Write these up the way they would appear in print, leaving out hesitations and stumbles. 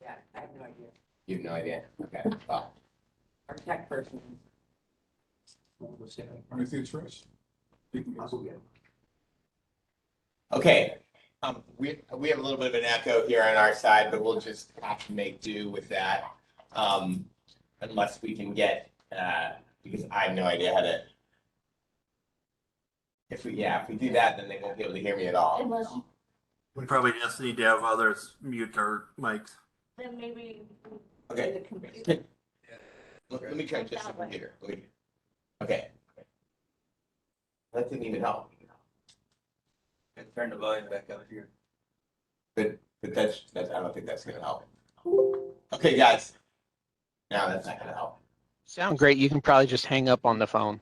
Yeah, I have no idea. You have no idea? Okay. Well, Our tech person. Anything for us? okay. We have a little bit of an echo here on our side, but we'll just have to make do with that. Unless we can get, because I have no idea how to. If we do that, then they won't be able to hear me at all. We probably just need to have others mute their mics. Then maybe. Okay. The computer. Let me try just the computer. Okay. That didn't even help. Turn the volume back up here. But that's I don't think that's gonna help. Okay, guys. Now that's not gonna help. Sound great. You can probably just hang up on the phone.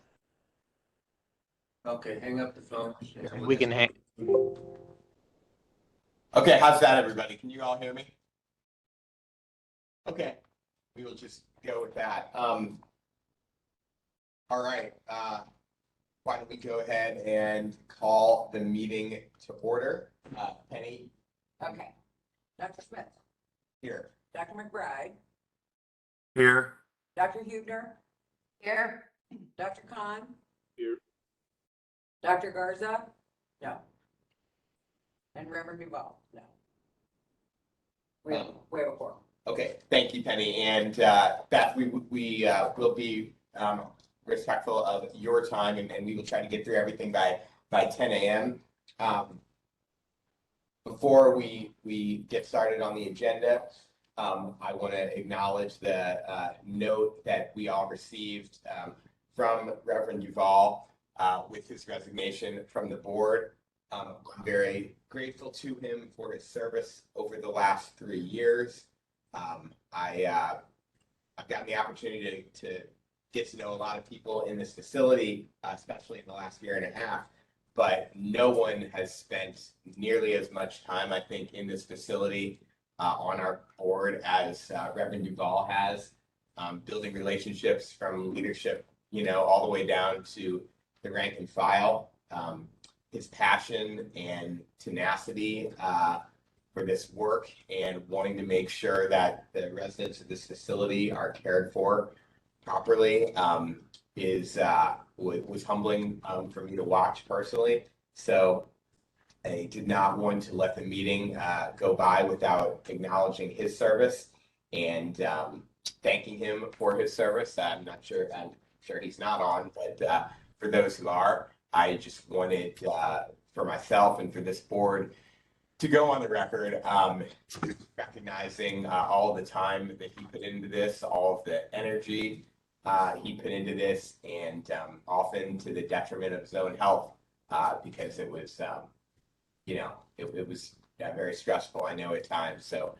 Okay, hang up the phone. We can hang. Okay, how's that, everybody? Can you all hear me? Okay, we will just go with that. All right. Why don't we go ahead and call the meeting to order? Penny, Okay. Dr. Smith, here. Dr. McBride, Here. Dr. Hubner. Here. Dr. Khan. Here. Dr. Garza. No. And Reverend Duval. No. We have a quorum. Okay, thank you, Penny. And Beth, we will be respectful of your time, and we will try to get through everything by 10 a.m. Before we get started on the agenda, I want to acknowledge the note that we all received from Reverend Duval with his resignation from the board. I'm very grateful to him for his service over the last 3 years. I've gotten the opportunity to get to know a lot of people in this facility, especially in the last year and a half, but no one has spent nearly as much time, I think, in this facility on our board as Reverend Duval has, building relationships from leadership, all the way down to the rank and file. His passion and tenacity for this work and wanting to make sure that the residents of this facility are cared for properly was humbling for me to watch personally. So I did not want to let the meeting go by without acknowledging his service and thanking him for his service. I'm sure he's not on, but for those who are, I just wanted for myself and for this board to go on the record, recognizing all the time that he put into this, all of the energy he put into this, and often to the detriment of his own health, because it was, it was very stressful, I know, at times. So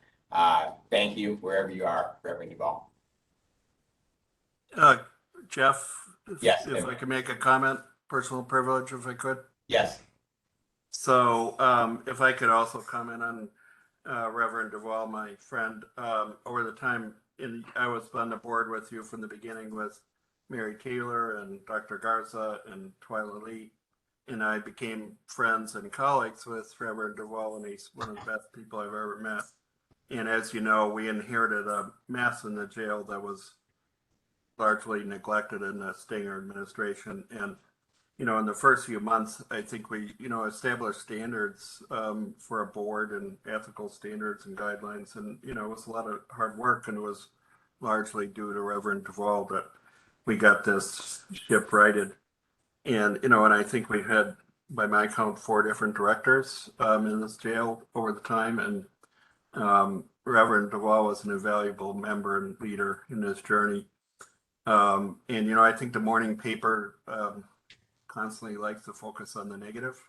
thank you wherever you are, Reverend Duval. Jeff, Yes, if I could make a comment, personal privilege, if I could. Yes. So if I could also comment on Reverend Duval, my friend, over the time I was on the board with you from the beginning with Mary Taylor and Dr. Garza and Twyla Lee, and I became friends and colleagues with Reverend Duval, and he's one of the best people I've ever met. And as you know, we inherited a mess in the jail that was largely neglected in the Stinger administration. And in the first few months, I think we, established standards for a board and ethical standards and guidelines. And, it was a lot of hard work, and it was largely due to Reverend Duval that we got this ship righted. And, and I think we had, by my count, 4 different directors in this jail over the time. And Reverend Duval was an invaluable member and leader in this journey. And, I think the morning paper constantly likes to focus on the negative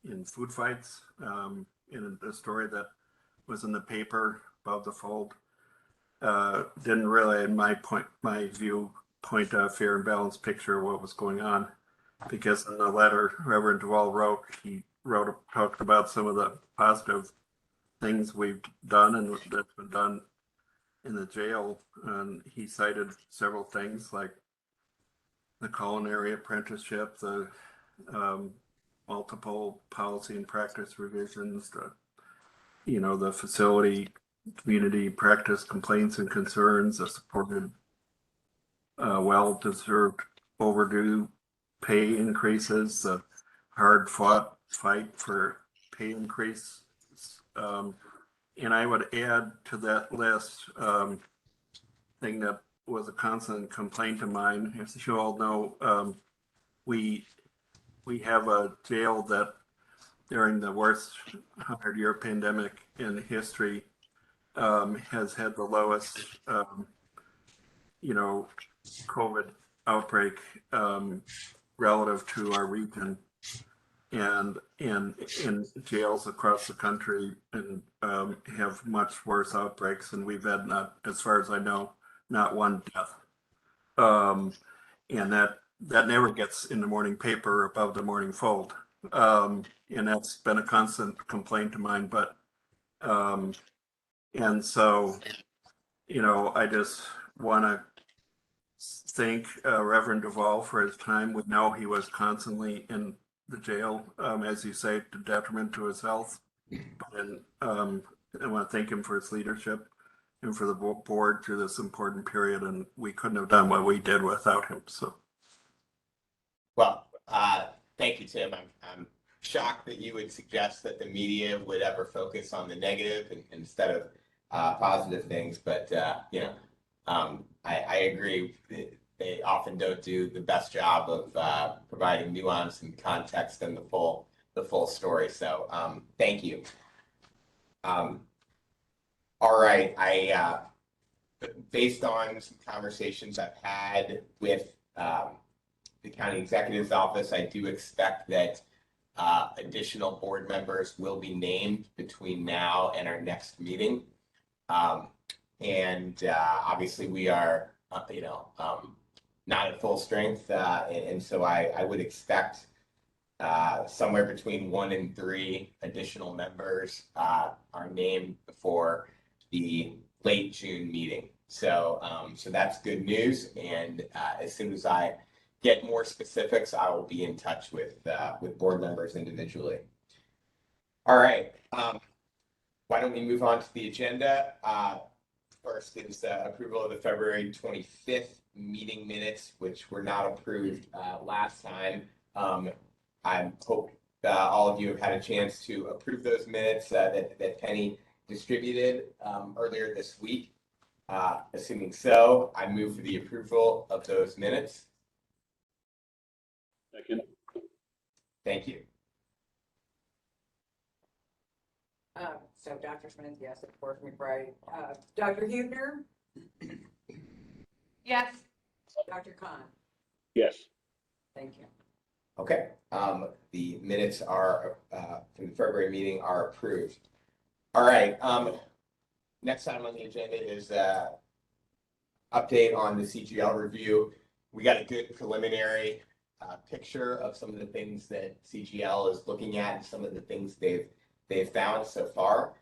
in food fights. In the story that was in the paper about the fold didn't really, in my view, point a fair and balanced picture of what was going on. Because in the letter Reverend Duval wrote, talked about some of the positive things we've done and that's been done in the jail. And he cited several things like the culinary apprenticeship, the multiple policy and practice revisions, the facility community practice complaints and concerns, the supported well-deserved overdue pay increases, the hard-fought fight for pay increase. And I would add to that list thing that was a constant complaint of mine. As you all know, we have a jail that during the worst 100-year pandemic in history has had the lowest, COVID outbreak relative to our region, and in jails across the country, and have much worse outbreaks, and we've had, not, as far as I know, not one death. And that never gets in the morning paper above the morning fold. And that's been a constant complaint of mine, but and so, I just want to thank Reverend Duvall for his time. We know he was constantly in the jail, as you say, to detriment to his health. And I want to thank him for his leadership and for the board through this important period. And we couldn't have done what we did without him. So, Well, thank you, Tim. I'm shocked that you would suggest that the media would ever focus on the negative instead of positive things. But, I agree. They often don't do the best job of providing nuance and context and the full story. So thank you. All right. Based on some conversations I've had with the county executive's office, I do expect that additional board members will be named between now and our next meeting. And obviously we are, not at full strength. And so I would expect somewhere between 1 and 3 additional members are named for the late June meeting. So that's good news. And as soon as I get more specifics, I will be in touch with board members individually. All right. Why don't we move on to the agenda? First is approval of the February 25th meeting minutes, which were not approved last time. I hope all of you have had a chance to approve those minutes that Penny distributed earlier this week. Assuming so, I move for the approval of those minutes. Second. Thank you. So Dr. Smith, yes, of course, McBride. Dr. Huebner? Yes. Dr. Khan? Yes. Thank you. Okay. The minutes are from the February meeting are approved. All right. Next item on the agenda is update on the CGL review. We got a good preliminary picture of some of the things that CGL is looking at and some of the things they've found so far.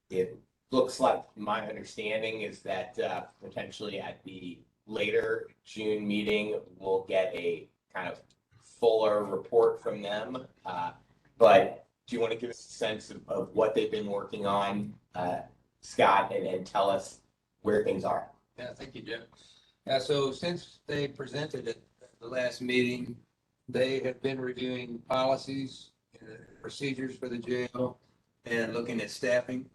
It looks like my understanding is that potentially at the later June meeting, we'll get a kind of fuller report from them. But do you want to give us a sense of what they've been working on, Scott, and tell us where things are? Yeah, thank you, Jim. So since they presented at the last meeting, they have been reviewing policies, procedures for the jail, and looking at staffing,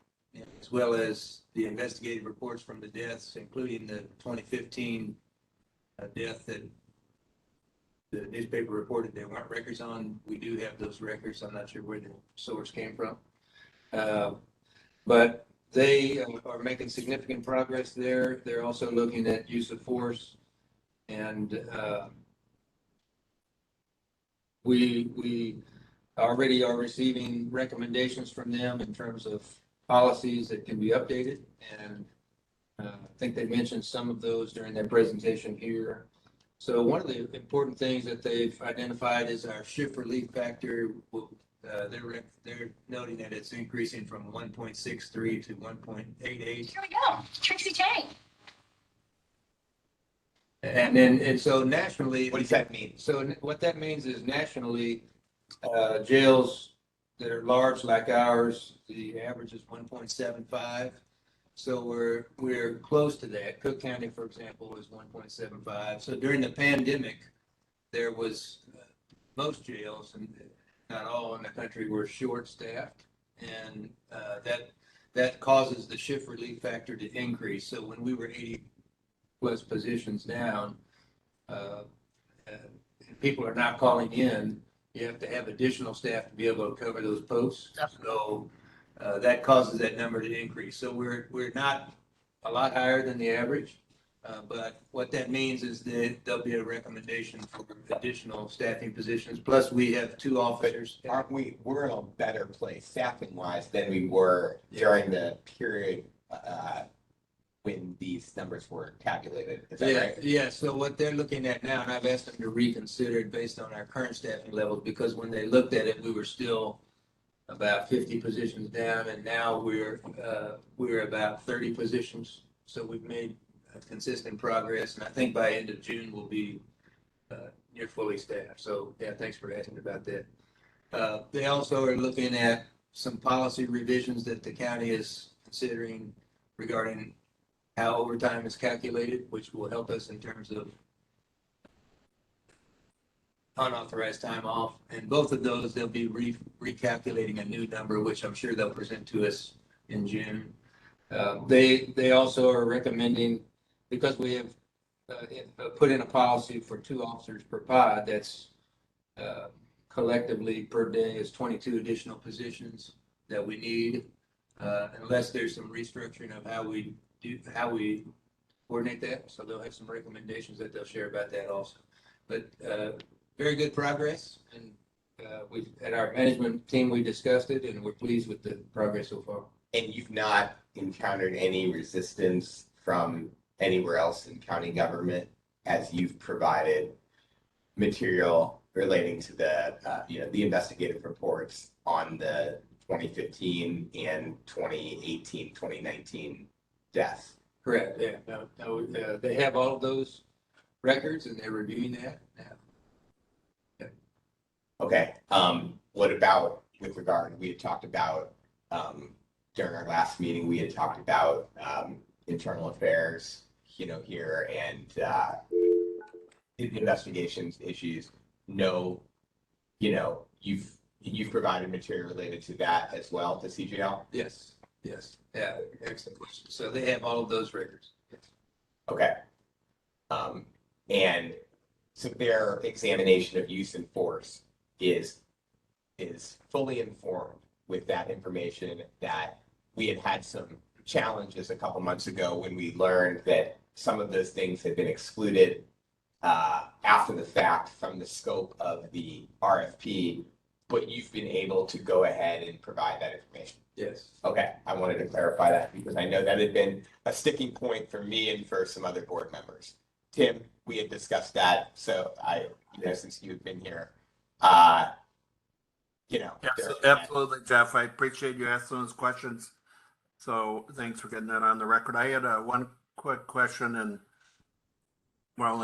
as well as the investigative reports from the deaths, including the 2015 death that the newspaper reported there weren't records on. We do have those records. I'm not sure where the source came from. But they are making significant progress there. They're also looking at use of force, and we already are receiving recommendations from them in terms of policies that can be updated. And I think they mentioned some of those during their presentation here. So one of the important things that they've identified is our shift relief factor. They're noting that it's increasing from 1.63 to 1.88. Here we go. Trixie Tang. And so nationally, What does that mean? so what that means is nationally, Jails that are large like ours, the average is 1.75. So we're close to that. Cook County, for example, is 1.75. So during the pandemic, there was most jails, and not all in the country, were short-staffed, and that causes the shift relief factor to increase. So when we were 80 plus positions down, and people are not calling in, you have to have additional staff to be able to cover those posts. So that causes that number to increase. So we're not a lot higher than the average. But what that means is that there'll be a recommendation for additional staffing positions. Plus, we have 2 officers. Aren't we're in a better place staffing wise than we were during the period when these numbers were calculated. Is that Yeah, right? yeah. So what they're looking at now, and I've asked them to reconsider it based on our current staffing levels, because when they looked at it, we were still about 50 positions down, and now we're about 30 positions. So we've made consistent progress, and I think by end of June we'll be near fully staffed. So yeah, thanks for asking about that. They also are looking at some policy revisions that the county is considering regarding how overtime is calculated, which will help us in terms of unauthorized time off. And both of those, they'll be recalculating a new number, which I'm sure they'll present to us in June. They also are recommending, because we have put in a policy for 2 officers per pod, that's collectively per day is 22 additional positions that we need, unless there's some restructuring of how we coordinate that. So they'll have some recommendations that they'll share about that also. But very good progress, and we at our management team we discussed it, and we're pleased with the progress so far. And you've not encountered any resistance from anywhere else in county government as you've provided material relating to the the investigative reports on the 2015 and 2018, 2019 deaths. Correct. Yeah. No, they have all of those records, and they're reviewing that now. Okay. What about with regard, we had talked about during our last meeting, we had talked about internal affairs, here and investigations issues. No, you've provided material related to that as well to CGL. Yes. Yes. Yeah. Excellent question. So they have all of those records. Yes. Okay. And so their examination of use and force is fully informed with that information. That we had some challenges a couple months ago when we learned that some of those things had been excluded after the fact from the scope of the RFP, but you've been able to go ahead and provide that information. Yes. Okay, I wanted to clarify that because I know that had been a sticking point for me and for some other board members. Tim, we had discussed that, so since you've been here, Absolutely, Jeff. I appreciate you asking those questions. So thanks for getting that on the record. I had one quick question, and while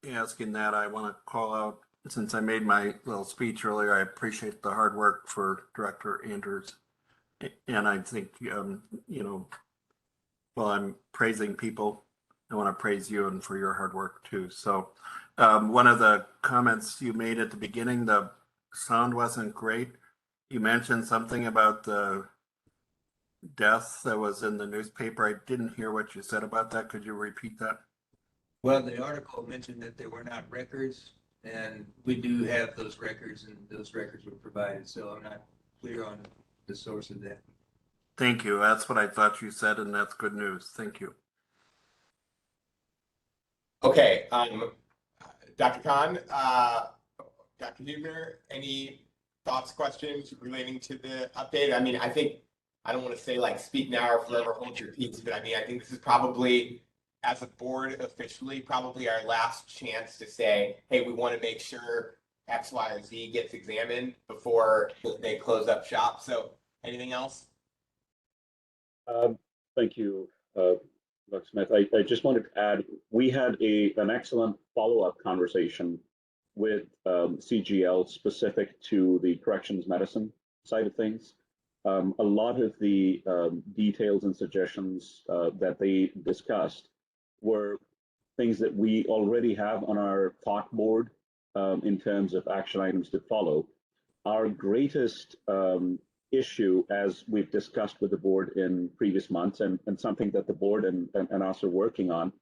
asking that, I want to call out, since I made my little speech earlier, I appreciate the hard work for Director Andrews. And I think, while I'm praising people, I want to praise you and for your hard work too. So one of the comments you made at the beginning, the sound wasn't great. You mentioned something about the death that was in the newspaper. I didn't hear what you said about that. Could you repeat that? Well, the article mentioned that there were not records, and we do have those records, and those records were provided. So I'm not clear on the source of that. Thank you. That's what I thought you said, and that's good news. Thank you. Okay, Dr. Khan, Dr. Huebner, any thoughts, questions relating to the update? I mean, I think, I don't want to say like speak now or forever hold your peace, but I mean, I think this is probably, as a board officially, probably our last chance to say, hey, we want to make sure X, Y, or Z gets examined before they close up shop. So anything else? Thank you, Dr. Smith. I just wanted to add, we had an excellent follow-up conversation with CGL specific to the corrections medicine side of things. A lot of the details and suggestions that they discussed were things that we already have on our thought board in terms of action items to follow. Our greatest issue, as we've discussed with the board in previous months, and something that the board and us are working on,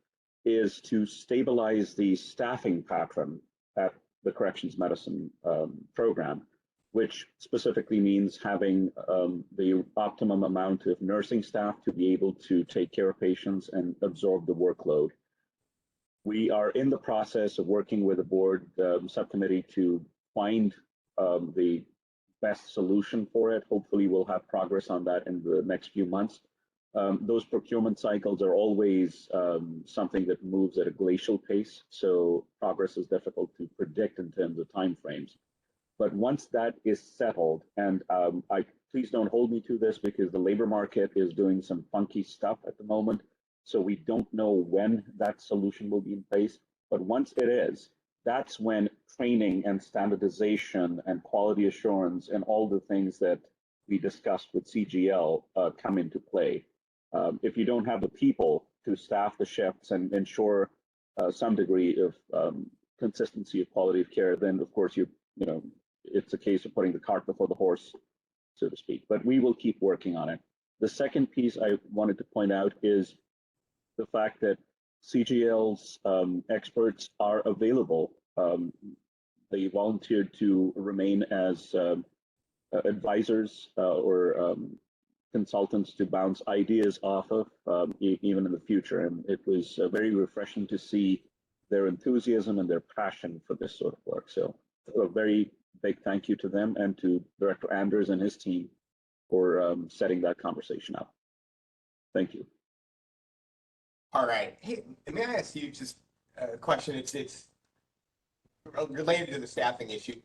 is to stabilize the staffing pattern at the corrections medicine program, which specifically means having the optimum amount of nursing staff to be able to take care of patients and absorb the workload. We are in the process of working with the board subcommittee to find the best solution for it. Hopefully we'll have progress on that in the next few months. Those procurement cycles are always something that moves at a glacial pace, so progress is difficult to predict in terms of timeframes. But once that is settled, and please don't hold me to this because the labor market is doing some funky stuff at the moment, so we don't know when that solution will be in place. But once it is, that's when training and standardization and quality assurance and all the things that we discussed with CGL come into play. If you don't have the people to staff the shifts and ensure some degree of consistency of quality of care, then of course it's a case of putting the cart before the horse, so to speak. But we will keep working on it. The second piece I wanted to point out is the fact that CGL's experts are available. They volunteered to remain as advisors or consultants to bounce ideas off of even in the future. And it was very refreshing to see their enthusiasm and their passion for this sort of work. So a very big thank you to them and to Director Anders and his team for setting that conversation up. Thank you. All right. Hey, may I ask you just a question? It's related to the staffing issue.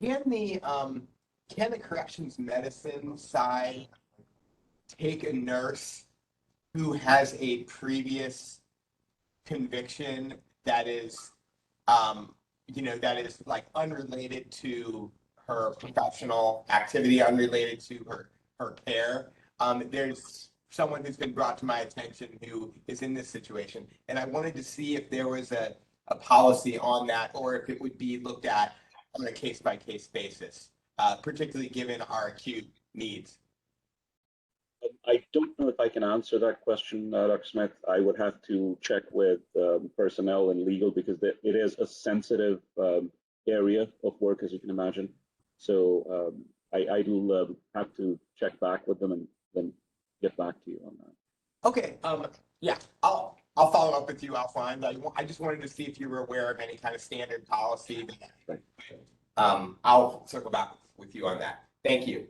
Can the corrections medicine side take a nurse who has a previous conviction that is, that is like unrelated to her professional activity, unrelated to her care? There's someone who's been brought to my attention who is in this situation, and I wanted to see if there was a policy on that, or if it would be looked at on a case-by-case basis, particularly given our acute needs. I don't know if I can answer that question, Dr. Smith. I would have to check with personnel and legal because it is a sensitive area of work, as you can imagine. So I will have to check back with them and then get back to you on that. Okay. Yeah, I'll follow up with you offline. I just wanted to see if you were aware of any kind of standard policy. Right. I'll circle back with you on that. Thank you.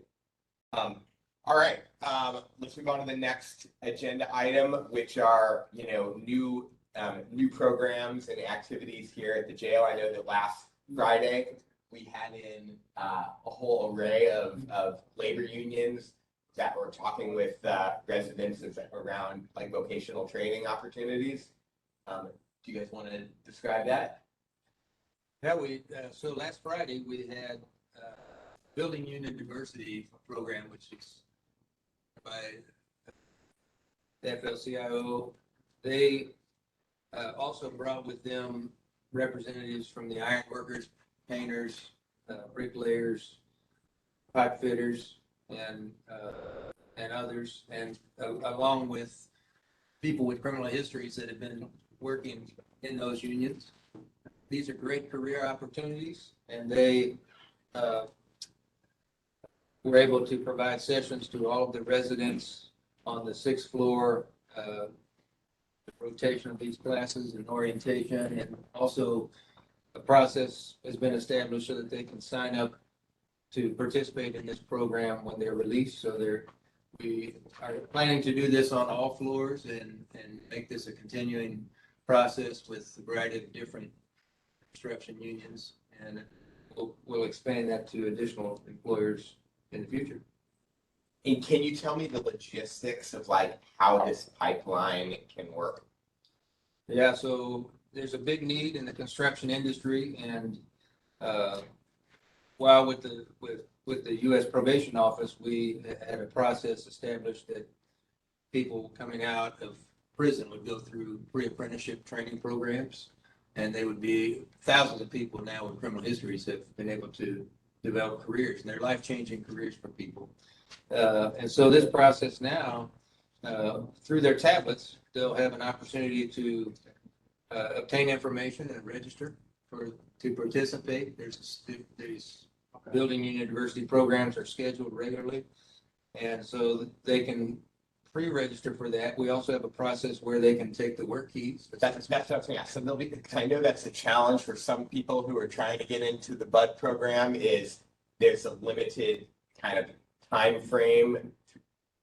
All right. Let's move on to the next agenda item, which are new programs and activities here at the jail. I know that last Friday we had in a whole array of labor unions that were talking with residents around like vocational training opportunities. Do you guys want to describe that? Yeah, so last Friday we had Building Unit Diversity Program, which is by the FLCIO. They also brought with them representatives from the iron workers, painters, bricklayers, pipe fitters, and others, and along with people with criminal histories that have been working in those unions. These are great career opportunities, and they were able to provide sessions to all of the residents on the 6th floor, rotation of these classes and orientation, and also a process has been established so that they can sign up to participate in this program when they're released. So we are planning to do this on all floors and make this a continuing process with a variety of different construction unions, and we'll expand that to additional employers in the future. And can you tell me the logistics of like how this pipeline can work? Yeah, so there's a big need in the construction industry, and while with the U.S. Probation Office, we had a process established that people coming out of prison would go through pre-apprenticeship training programs, and they would be thousands of people now with criminal histories have been able to develop careers, and they're life-changing careers for people. And so this process now, through their tablets, they'll have an opportunity to obtain information and register to participate. These building university programs are scheduled regularly, and so they can pre-register for that. We also have a process where they can take the work keys. That's what I was gonna ask. So there'll be, 'cause I know that's a challenge for some people who are trying to get into the BUD program is there's a limited kind of time frame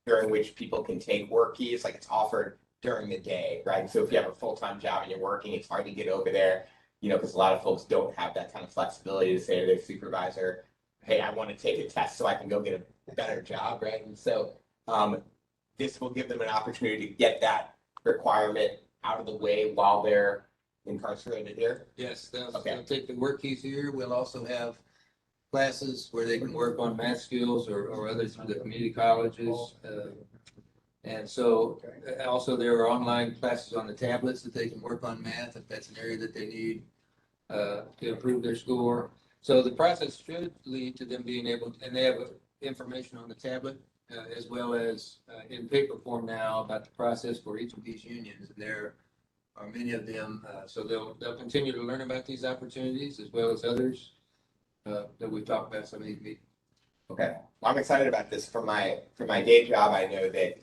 during which people can take work keys. Like it's offered during the day, right? So if you have a full-time job and you're working, it's hard to get over there, you know, because a lot of folks don't have that kind of flexibility to say to their supervisor, hey, I want to take a test so I can go get a better job, right? And so this will give them an opportunity to get that requirement out of the way while they're incarcerated here. Yes, Okay. they'll take the work keys here. We'll also have classes where they can work on math skills or others through the community colleges. And so also there are online classes on the tablets that they can work on math if that's an area that they need to improve their score. So the process should lead to them being able, and they have information on the tablet as well as in paper form now about the process for each of these unions. And there are many of them, so they'll continue to learn about these opportunities as well as others that we've talked about some of these meetings. Okay, well, I'm excited about this. For my day job, I know that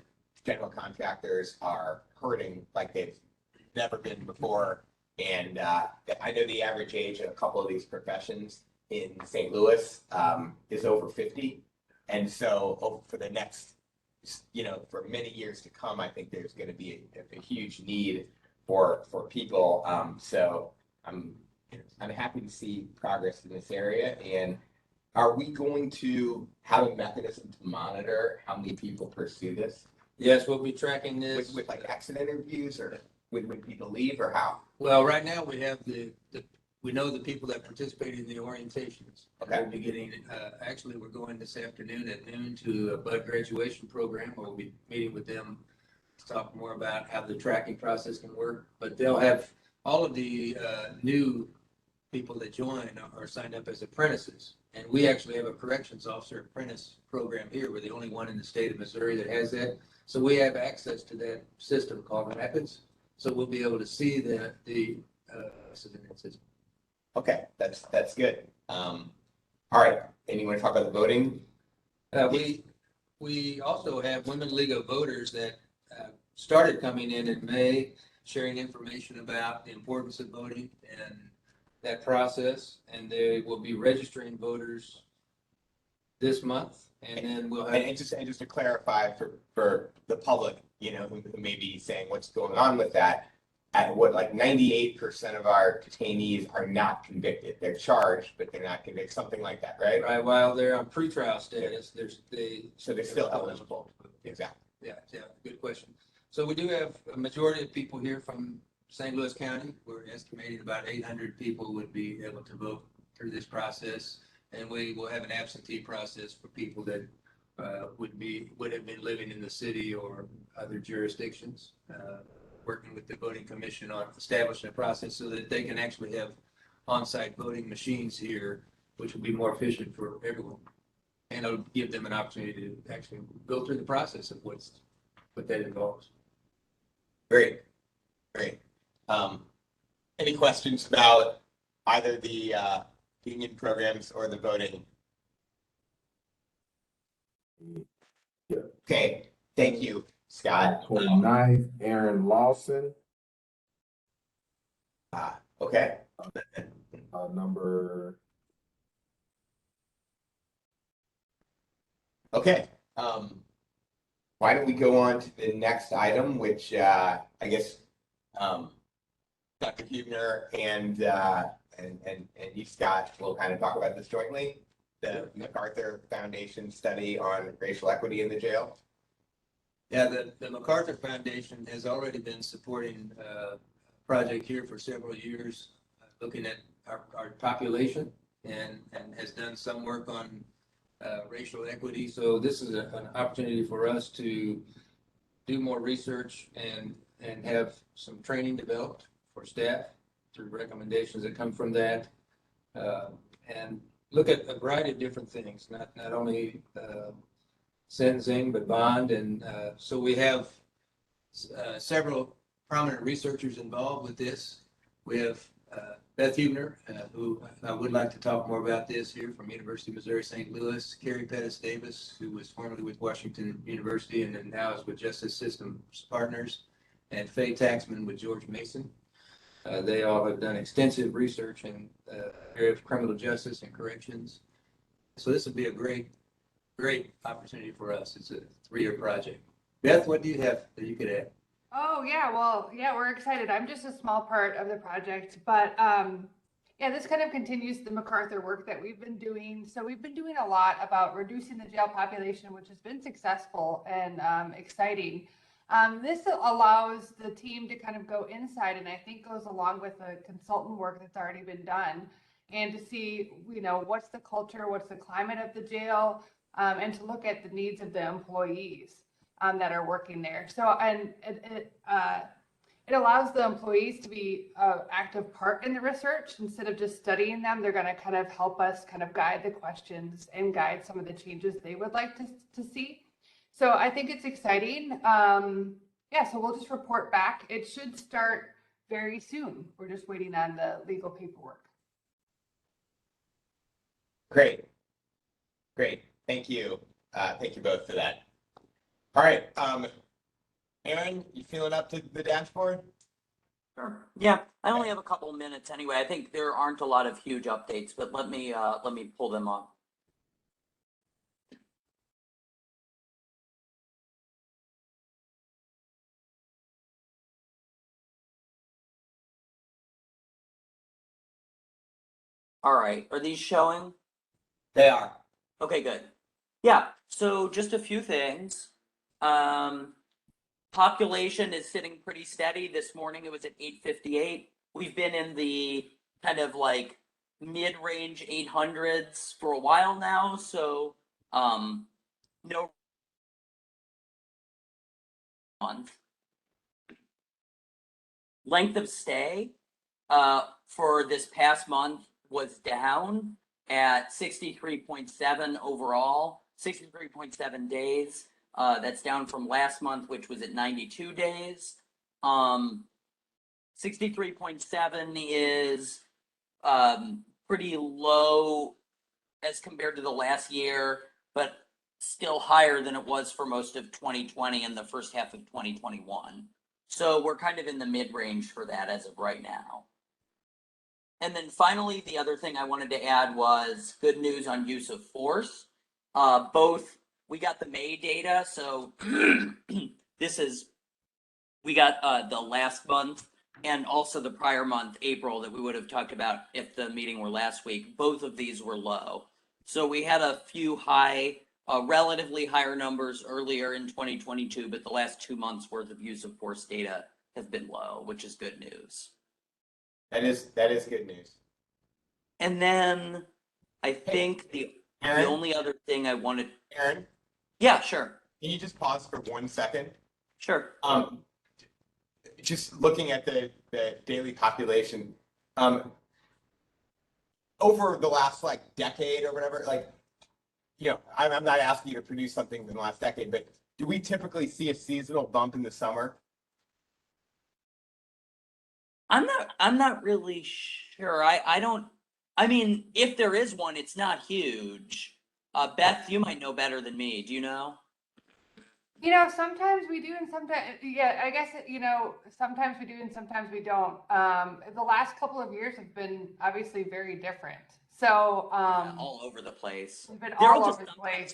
general contractors are hurting like they've never been before. And I know the average age of a couple of these professions in St. Louis is over 50. And so for the next, you know, for many years to come, I think there's going to be a huge need for people. So I'm happy to see progress in this area. And are we going to have a mechanism to monitor how many people pursue this? Yes, we'll be tracking this. With like exit interviews or when people leave or how? Well, right now we have we know the people that participated in the orientations. Okay. We'll be getting, actually, we're going this afternoon at noon to a BUD graduation program where we'll be meeting with them to talk more about how the tracking process can work. But they'll have all of the new people that join are signed up as apprentices. And we actually have a corrections officer apprentice program here. We're the only one in the state of Missouri that has that. So we have access to that system called Rapids. So we'll be able to see the system. Okay, that's good. All right, and you want to talk about the voting? We also have Women League of Voters that started coming in May, sharing information about the importance of voting and that process. And they will be registering voters this month. And then we'll have. And just to clarify for the public, you know, who may be saying what's going on with that, at what, like 98% of our detainees are not convicted. They're charged, but they're not convicted, something like that, right? Right, while they're on pretrial status, So they're still eligible. Exactly. Yeah, good question. So we do have a majority of people here from St. Louis County. We're estimating about 800 people would be able to vote through this process. And we will have an absentee process for people that would have been living in the city or other jurisdictions, working with the voting commission on establishing a process so that they can actually have on-site voting machines here, which will be more efficient for everyone. And it'll give them an opportunity to actually go through the process of what that involves. Great. Any questions about either the union programs or the voting? Okay, thank you, Scott. 29th, Aaron Lawson, Okay. number. Okay. Why don't we go on to the next item, which I guess Dr. Huebner and you, Scott, will kind of talk about this jointly. The MacArthur Foundation study on racial equity in the jail. Yeah, the MacArthur Foundation has already been supporting project here for several years, looking at our population and has done some work on racial equity. So this is an opportunity for us to do more research and have some training developed for staff through recommendations that come from that. And look at a variety of different things, not only sentencing, but bond. And so we have several prominent researchers involved with this. We have Beth Hubner, who I would like to talk more about this here from University of Missouri St. Louis, Carrie Pettis Davis, who was formerly with Washington University and then now is with Justice Systems Partners, and Faye Taxman with George Mason. They all have done extensive research in the area of criminal justice and corrections. So this would be a great opportunity for us. It's a 3-year project. Beth, what do you have that you could add? Oh, yeah. Well, yeah, we're excited. I'm just a small part of the project, but yeah, this kind of continues the MacArthur work that we've been doing. So we've been doing a lot about reducing the jail population, which has been successful and exciting. This allows the team to kind of go inside, and I think goes along with the consultant work that's already been done, and to see, you know, what's the culture, what's the climate of the jail, and to look at the needs of the employees that are working there. So, and it allows the employees to be an active part in the research. Instead of just studying them, they're going to kind of help us kind of guide the questions and guide some of the changes they would like to see. So I think it's exciting. Yeah, so we'll just report back. It should start very soon. We're just waiting on the legal paperwork. Great. Thank you. Thank you both for that. All right. Aaron, you feeling up to the dashboard? Sure. Yeah, I only have a couple minutes anyway. I think there aren't a lot of huge updates, but let me pull them up. All right, are these showing? They are. Okay, good. Yeah, so just a few things. Population is sitting pretty steady. This morning it was at 858. We've been in the kind of like mid-range 800s for a while now, so no month. Length of stay for this past month was down at 63.7 overall, 63.7 days. That's down from last month, which was at 92 days. 63.7 is pretty low as compared to the last year, but still higher than it was for most of 2020 and the first half of 2021. So we're kind of in the mid-range for that as of right now. And then finally, the other thing I wanted to add was good news on use of force. We got the May data, so we got the last month and also the prior month, April, that we would have talked about if the meeting were last week. Both of these were low. So we had a few relatively higher numbers earlier in 2022, but the last 2 months worth of use of force data have been low, which is good news. That is good news. And then I think the only other thing I wanted. Aaron? Yeah, sure. Can you just pause for 1 second? Sure. Just looking at the daily population, over the last like decade or whatever, like, you know, I'm not asking you to produce something in the last decade, but do we typically see a seasonal bump in the summer? I'm not really sure. I mean, if there is one, it's not huge. Beth, you might know better than me. Do you know? You know, sometimes we do, and sometimes, yeah, I guess, you know, sometimes we do and sometimes we don't. The last couple of years have been obviously very different. So, Yeah, all over the place. we've been There all will over the place.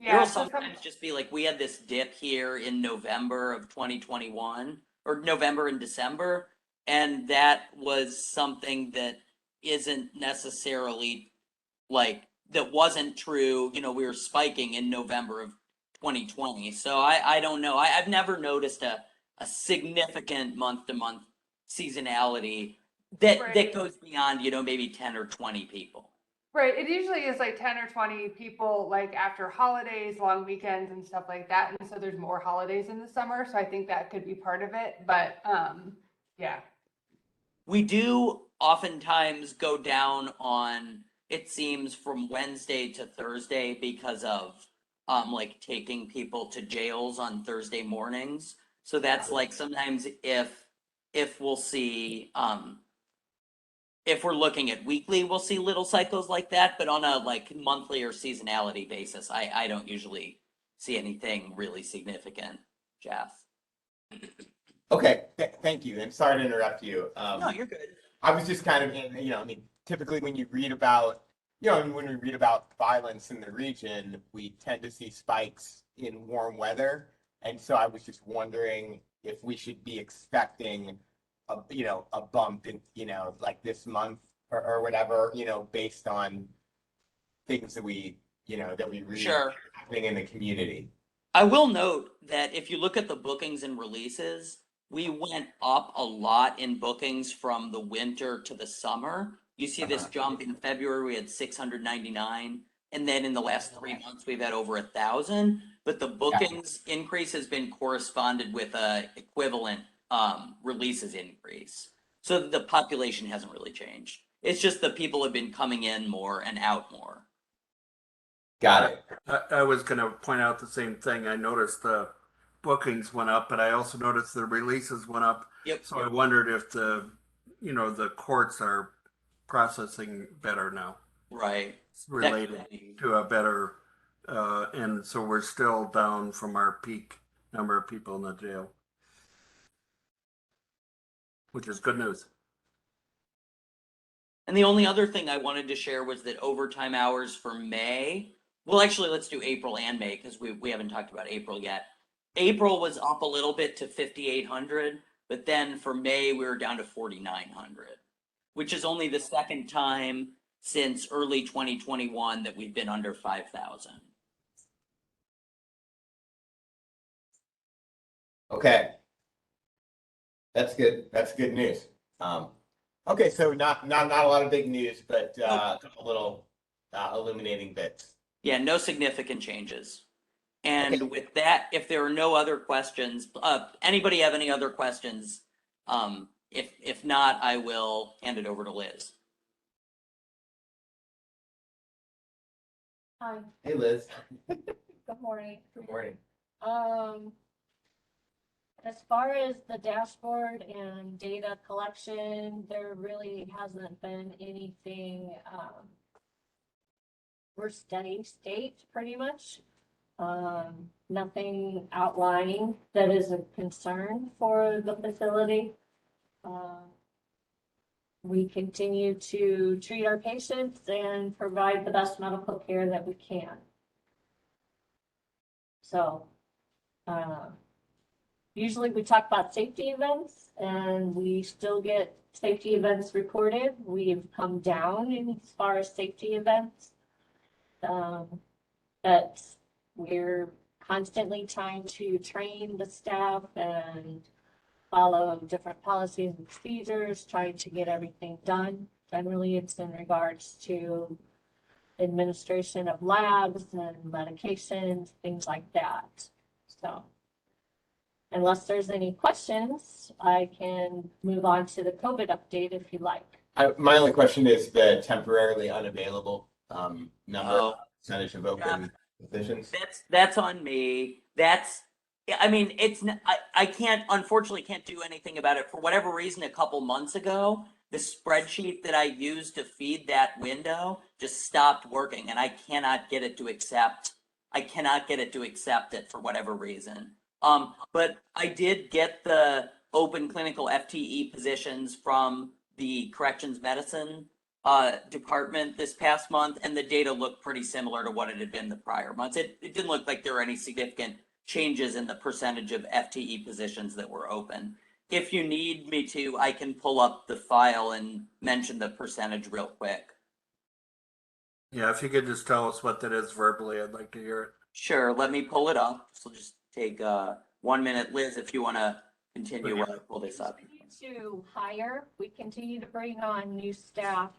There will So sometimes just be like, we had this dip here in November of 2021, or November and December, and that was something that isn't necessarily like, that wasn't true. You know, we were spiking in November of 2020. So I don't know. I've never noticed a significant month to month seasonality that Right. goes beyond, you know, maybe 10 or 20 people. Right, it usually is like 10 or 20 people, like after holidays, long weekends and stuff like that, and so there's more holidays in the summer, so I think that could be part of it, but, yeah. We do oftentimes go down on, it seems, from Wednesday to Thursday because of like taking people to jails on Thursday mornings. So that's like sometimes if we'll see if we're looking at weekly, we'll see little cycles like that, but on a like monthly or seasonality basis, I don't usually see anything really significant, Jeff. Okay, thank you, and sorry to interrupt you. No, you're good. I was just kind of, you know, I mean, typically when you read about, you know, when we read about violence in the region, we tend to see spikes in warm weather. And so I was just wondering if we should be expecting a, you know, a bump in, you know, like this month or whatever, you know, based on things that we, you know, that we read Sure. happening in the community. I will note that if you look at the bookings and releases, we went up a lot in bookings from the winter to the summer. You see this jump in February, we had 699, and then in the last 3 months, we've had over 1,000. But the bookings increase has been corresponded with a equivalent releases increase. So the population hasn't really changed. It's just the people have been coming in more and out more. Got it. I was going to point out the same thing. I noticed the bookings went up, but I also noticed the releases went up. Yep. So I wondered if the, you know, the courts are processing better now. Right. It's related Definitely. to a better, and so we're still down from our peak number of people in the jail, which is good news. And the only other thing I wanted to share was that overtime hours for May, well, actually, let's do April and May because we haven't talked about April yet. April was up a little bit to 5,800, but then for May, we were down to 4,900, which is only the second time since early 2021 that we've been under 5,000. Okay. That's good. That's good news. Okay, so not a lot of big news, but a couple little illuminating bits. Yeah, no significant changes. And Okay. with that, if there are no other questions, anybody have any other questions? If not, I will hand it over to Liz. Hi, Hey, Liz. good morning. Good morning. As far as the dashboard and data collection, there really hasn't been anything, we're steady state pretty much. Nothing outlying that is a concern for the facility. We continue to treat our patients and provide the best medical care that we can. So, usually we talk about safety events and we still get safety events reported. We've come down as far as safety events. But we're constantly trying to train the staff and follow different policies and procedures, trying to get everything done. Generally, it's in regards to administration of labs and medications, things like that. So unless there's any questions, I can move on to the COVID update if you like. My only question is the temporarily unavailable number, Oh. percentage of open positions. That's on me. I mean, I can't, unfortunately can't do anything about it. For whatever reason, a couple months ago, the spreadsheet that I used to feed that window just stopped working and I cannot get it to accept it for whatever reason. But I did get the open clinical FTE positions from the corrections medicine department this past month, and the data looked pretty similar to what it had been the prior months. It didn't look like there were any significant changes in the percentage of FTE positions that were open. If you need me to, I can pull up the file and mention the percentage real quick. Yeah, if you could just tell us what that is verbally, I'd like to hear it. Sure, let me pull it up. So just take 1 minute, Liz, if you want to continue while I pull this up. to hire. We continue to bring on new staff.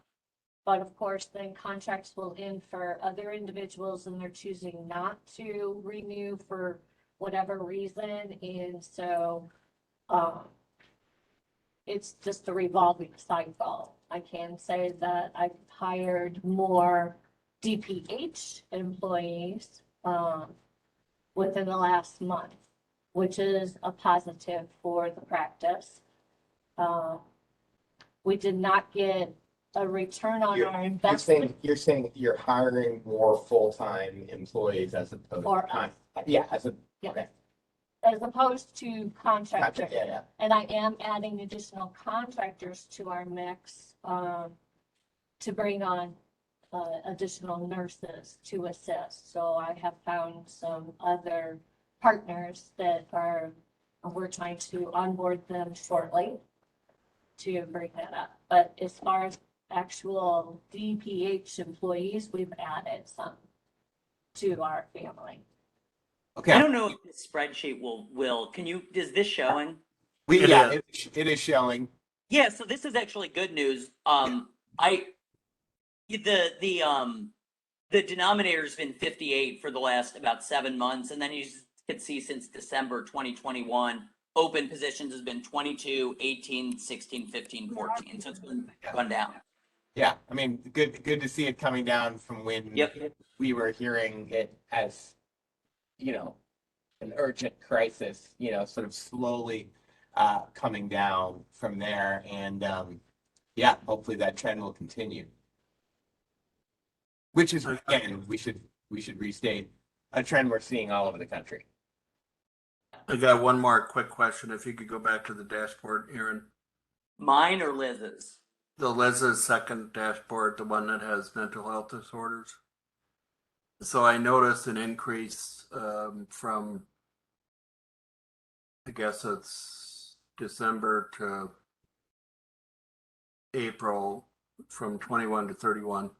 But of course, then contracts will end for other individuals and they're choosing not to renew for whatever reason. And so, it's just a revolving cycle. I can say that I've hired more DPH employees, within the last month, which is a positive for the practice. We did not get a return on our investment. You're saying you're hiring more full-time employees as opposed Or to, us. yeah, as a, Yeah. okay. As opposed to contractors. Gotcha, yeah. And I am adding additional contractors to our mix, to bring on, additional nurses to assist. So I have found some other partners that we're trying to onboard them shortly to bring that up. But as far as actual DPH employees, we've added some to our family. Okay. I don't know if this spreadsheet is this showing? It is showing. Yeah, so this is actually good news. The denominator's been 58 for the last about 7 months, and then you can see since December 2021, open positions has been 22, 18, 16, 15, 14. So it's been gone down. Yeah, I mean, good to see it coming down from when we were hearing it as, an urgent crisis, sort of slowly coming down from there. And hopefully that trend will continue. Which is, again, we should restate, a trend we're seeing all over the country. I got one more quick question. If you could go back to the dashboard, Aaron. Mine or Liz's? The Liz's second dashboard, the one that has mental health disorders. So I noticed an increase from, I guess it's December to April, from 21 to 31.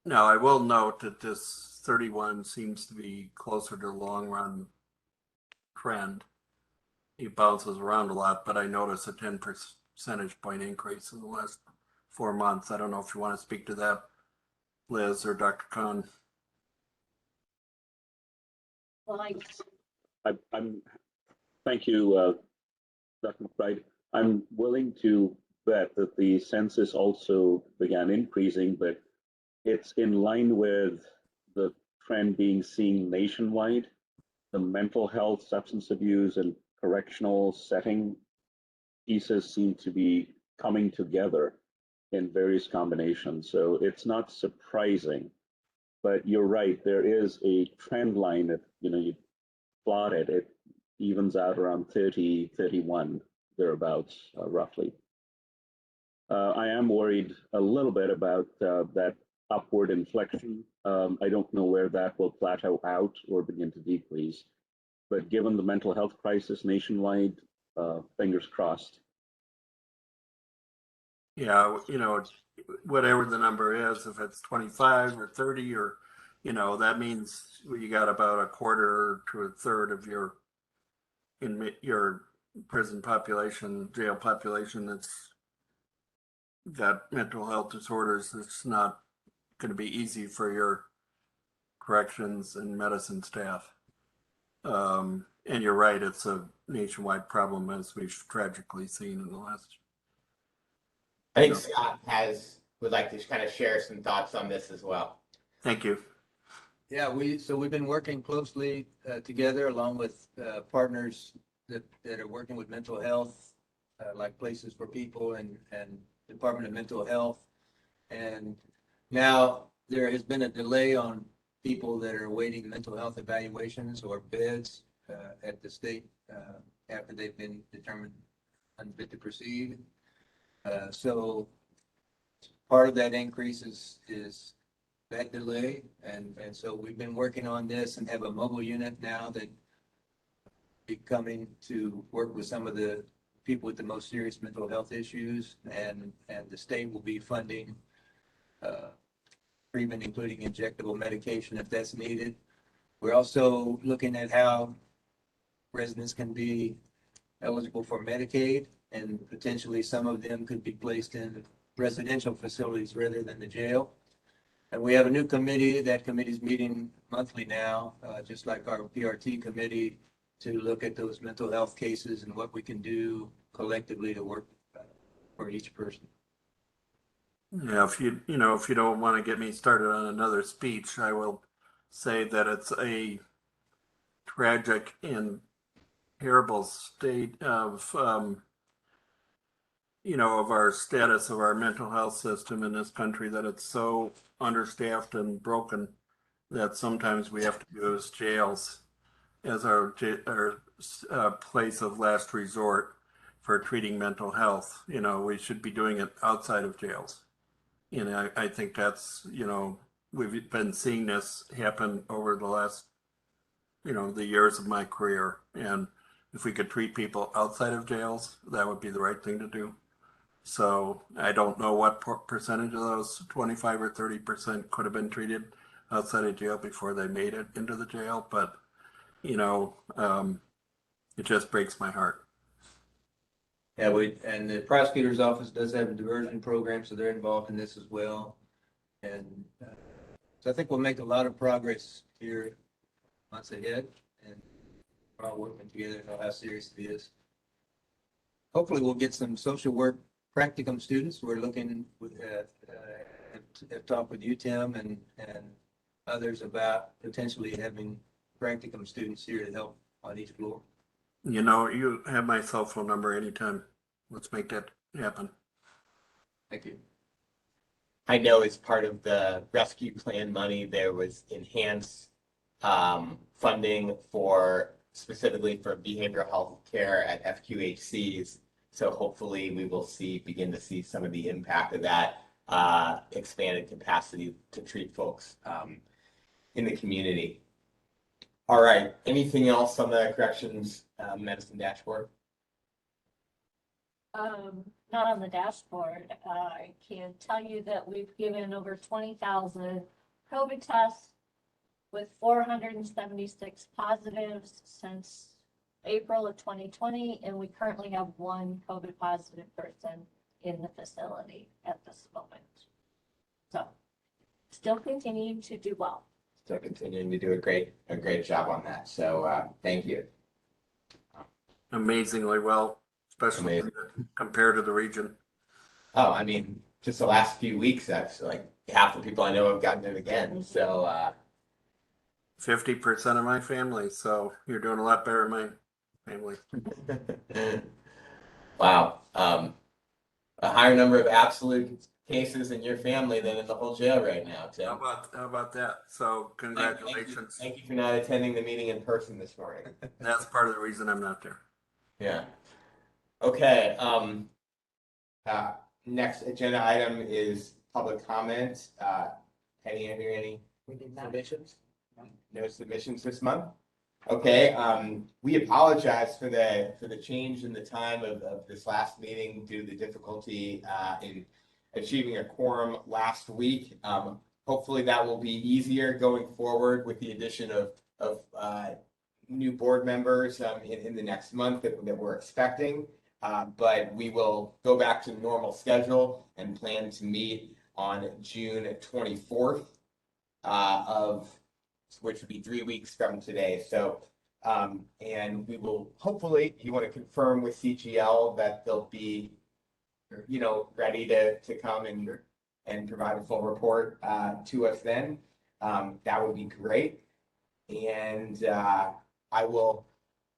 Now, I will note that this 31 seems to be closer to the long run trend. It bounces around a lot, but I noticed a 10 percentage point increase in the last 4 months. I don't know if you want to speak to that, Liz or Dr. Khan. Well, Thank you, Dr. McBride. I'm willing to bet that the census also began increasing, but it's in line with the trend being seen nationwide. The mental health, substance abuse, and correctional setting pieces seem to be coming together in various combinations. So it's not surprising, but you're right. There is a trend line that, you plot it, it evens out around 30, 31, thereabouts, roughly. I am worried a little bit about that upward inflection. I don't know where that will plateau out or begin to decrease, but given the mental health crisis nationwide, fingers crossed. Yeah, whatever the number is, if it's 25 or 30 or, that means you got about a quarter to a third of your prison population, jail population that's got mental health disorders. It's not going to be easy for your corrections and medicine staff. And you're right, it's a nationwide problem, as we've tragically seen in the last. I think Scott would like to kind of share some thoughts on this as well. Thank you. Yeah, we've been working closely together along with partners that are working with mental health, like Places for People and Department of Mental Health. And now there has been a delay on people that are awaiting mental health evaluations or beds at the state after they've been determined unfit to proceed. So part of that increase is that delay. And so we've been working on this and have a mobile unit now that be coming to work with some of the people with the most serious mental health issues, and the state will be funding treatment, including injectable medication if that's needed. We're also looking at how residents can be eligible for Medicaid and potentially some of them could be placed in residential facilities rather than the jail. And we have a new committee. That committee's meeting monthly now, just like our PRT committee, to look at those mental health cases and what we can do collectively to work for each person. Yeah, if you don't want to get me started on another speech, I will say that it's a tragic and terrible state of of our status of our mental health system in this country, that it's so understaffed and broken that sometimes we have to use jails as our place of last resort for treating mental health. We should be doing it outside of jails. I think that's, we've been seeing this happen over the last, the years of my career. And if we could treat people outside of jails, that would be the right thing to do. So I don't know what percentage of those 25 or 30% could have been treated outside of jail before they made it into the jail, but it just breaks my heart. Yeah, and the prosecutor's office does have a diversion program, so they're involved in this as well. And so I think we'll make a lot of progress here months ahead, and we're all working together to know how serious it is. Hopefully we'll get some social work practicum students. We're looking have talked with you, Tim, and others about potentially having practicum students here to help on each floor. You have my cell phone number anytime. Let's make that happen. Thank you. I know as part of the rescue plan money, there was enhanced funding specifically for behavioral health care at FQHCs. So hopefully we will begin to see some of the impact of that expanded capacity to treat folks in the community. All right. Anything else on the corrections medicine dashboard? Not on the dashboard. I can tell you that we've given over 20,000 COVID tests with 476 positives since April of 2020, and we currently have one COVID positive person in the facility at this moment. So, still continuing to do well. Still continuing to do a great job on that. So thank you. Amazingly well, especially compared to the region. Oh, I mean, just the last few weeks, that's like half the people I know have gotten it again. So 50% of my family. So you're doing a lot better than my family. wow. A higher number of absolute cases in your family than in the whole jail right now, Tim. How about that? So congratulations. Thank you for not attending the meeting in person this morning. That's part of the reason I'm not there. Yeah. Okay. Next agenda item is public comment. Penny, are there any submissions? No submissions this month. Okay. We apologize for the change in the time of this last meeting due to the difficulty in achieving a quorum last week. Hopefully that will be easier going forward with the addition of new board members in the next month that we're expecting. But we will go back to the normal schedule and plan to meet on June 24th which would be 3 weeks from today. So, and we will hopefully, you want to confirm with CGL that they'll be, ready to come and provide a full report to us then. That would be great. And I will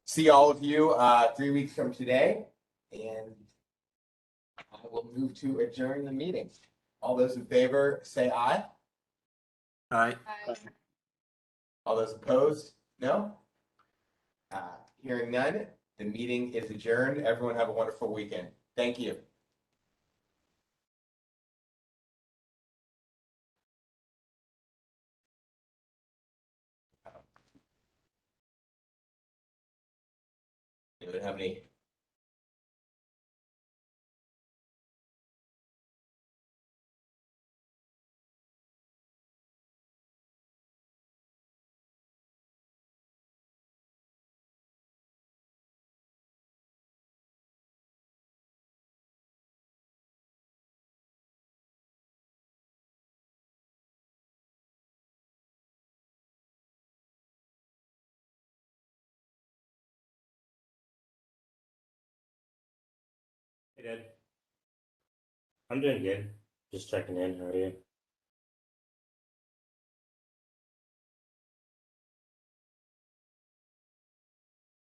see all of you 3 weeks from today. And I will move to adjourn the meeting. All those in favor, say aye. Aye. All those opposed, no? Hearing none, the meeting is adjourned. Everyone have a wonderful weekend. Thank you. Anyone have any Hey, Dad. I'm doing good. Just checking in. How are you?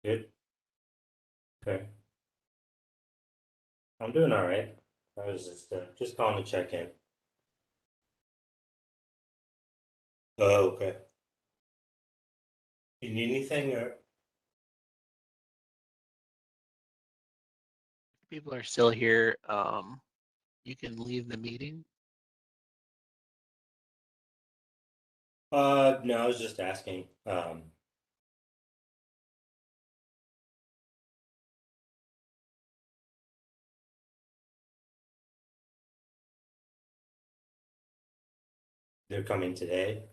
Good. Okay. I'm doing all right. I was just calling to check in. Oh, okay. You need anything or? People are still here. You can leave the meeting. No, I was just asking. They're coming today.